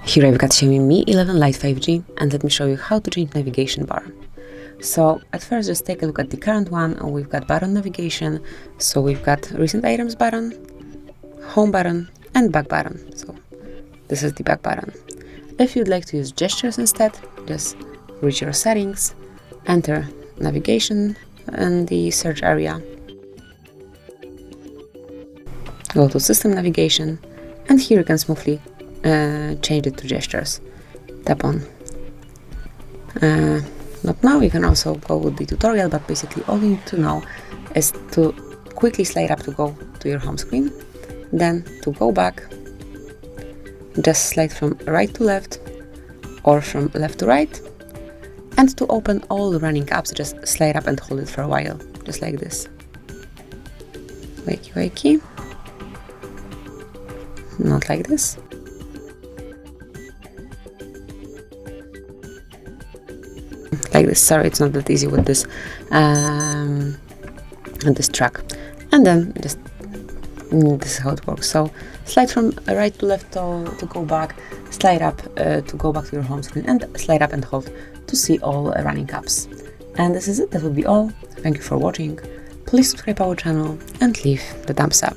Here I've got Xiaomi Mi 11 Lite 5G, and let me show you how to change navigation bar. So at first just take a look at the current one. We've got button navigation, so we've got recent items button, home button and back button. So this is the back button. If you'd like to use gestures instead, just reach your settings, enter navigation in the search area, go to system navigation, and here you can smoothly change it to gestures. Tap on not now. You can also go with the tutorial, but basically all you need to know is to quickly slide up to go to your home screen, then to go back, just slide from right to left or from left to right, and to open all the running apps, just slide up and hold it for a while, just like this. Wakey wakey. Not like this. Like this. Sorry, it's not that easy with this track. And then just this is how it works. So slide from right to left to go back, slide up to go back to your home screen, and slide up and hold to see all running apps. And this is it. That would be all. Thank you for watching. Please subscribe our channel and leave the thumbs up.